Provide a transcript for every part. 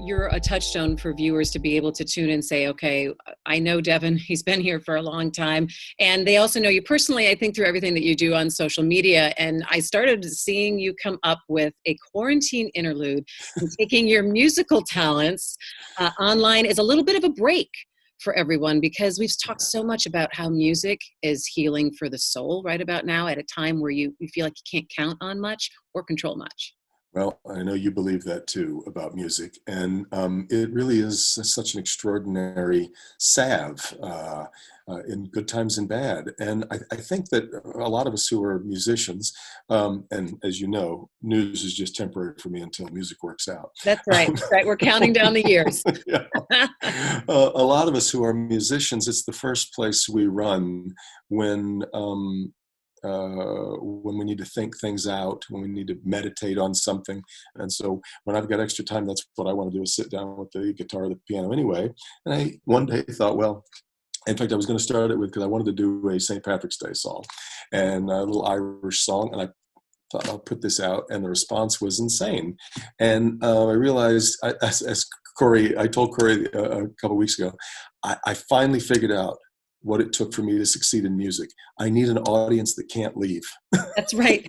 you're a touchstone for viewers to be able to tune in and say, okay, I know Devin, he's been here for a long time. And they also know you personally, I think, through everything that you do on social media. And I started seeing you come up with a quarantine interlude and taking your musical talents online is a little bit of a break for everyone, because we've talked so much about how music is healing for the soul right about now at a time where you feel like you can't count on much or control much. Well, I know you believe that too about music, and it really is such an extraordinary salve in good times and bad. And I think that a lot of us who are musicians, and as you know, news is just temporary for me until music works out. That's right. Right. We're counting down the years. Yeah. A lot of us who are musicians, it's the first place we run when when we need to think things out, when we need to meditate on something. And so when I've got extra time, that's what I want to do, is sit down with the guitar or the piano anyway. And I one day thought, well, in fact, I was going to start it with, because I wanted to do a St. Patrick's Day song and a little Irish song. And I thought, I'll put this out. And the response was insane. And I realized, as Corey, I told Corey a couple of weeks ago, I finally figured out what it took for me to succeed in music. I need an audience that can't leave. That's right.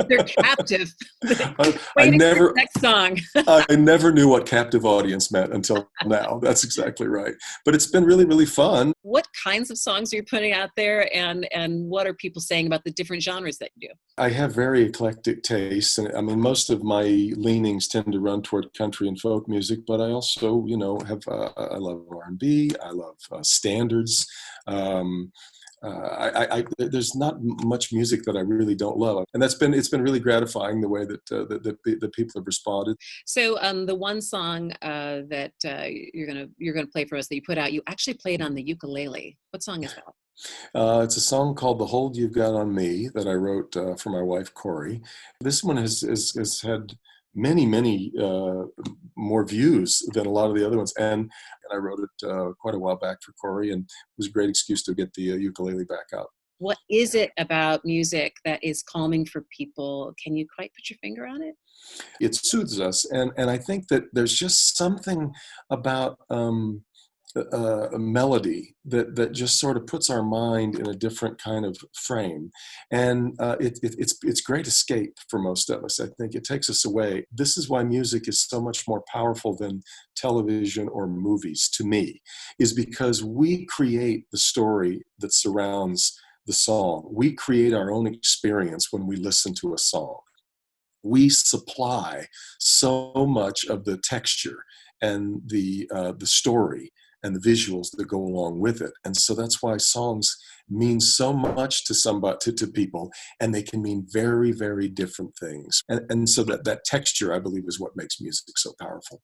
They're captive. I never, next song. I never knew what captive audience meant until now. That's exactly right. But it's been really, really fun. What kinds of songs are you putting out there, and what are people saying about the different genres that you do? I have very eclectic tastes, and I mean, most of my leanings tend to run toward country and folk music. But I also, have I love R&B. I love standards. There's not much music that I really don't love, and it's been really gratifying the way that the people have responded. So the one song that you're gonna play for us that you put out, you actually played on the ukulele. What song is that? It's a song called "The Hold You've Got on Me" that I wrote for my wife Corey. This one has had many more views than a lot of the other ones, and I wrote it quite a while back for Corey, and it was a great excuse to get the ukulele back out. What is it about music that is calming for people? Can you quite put your finger on it? It soothes us, and I think that there's just something about a melody that just sort of puts our mind in a different kind of frame, and it's great escape for most of us. I think it takes us away. This is why music is so much more powerful than television or movies to me, is because we create the story that surrounds the song. We create our own experience when we listen to a song. We supply so much of the texture and the story and the visuals that go along with it. And so that's why songs mean so much to people, and they can mean very, very different things. And so that texture, I believe, is what makes music so powerful.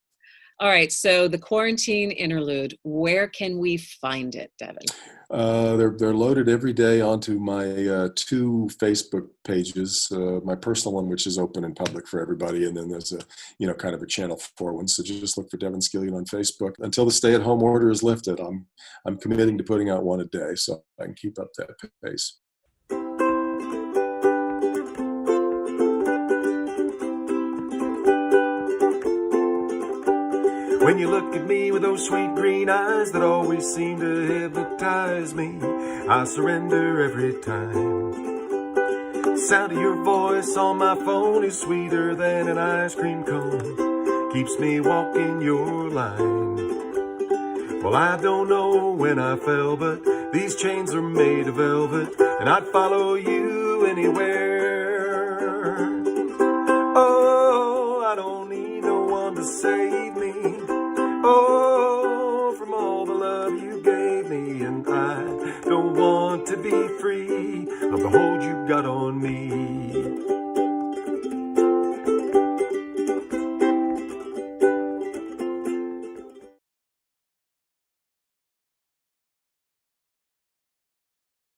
All right, so the quarantine interlude, where can we find it, Devin? They're loaded every day onto my two Facebook pages, my personal one, which is open and public for everybody, and then there's a kind of a Channel 4 one. So just look for Devin Scillian on Facebook. Until the stay-at-home order is lifted, I'm committing to putting out one a day, so I can keep up that pace. When you look at me with those sweet green eyes that always seem to hypnotize me, I surrender every time. The sound of your voice on my phone is sweeter than an ice cream cone, keeps me walking your line. Well, I don't know when I fell, but these chains are made of velvet, and I'd follow you anywhere. Oh, I don't need no one to save me. Oh, from all the love you gave me, and I don't want to be free of the hold you got on me.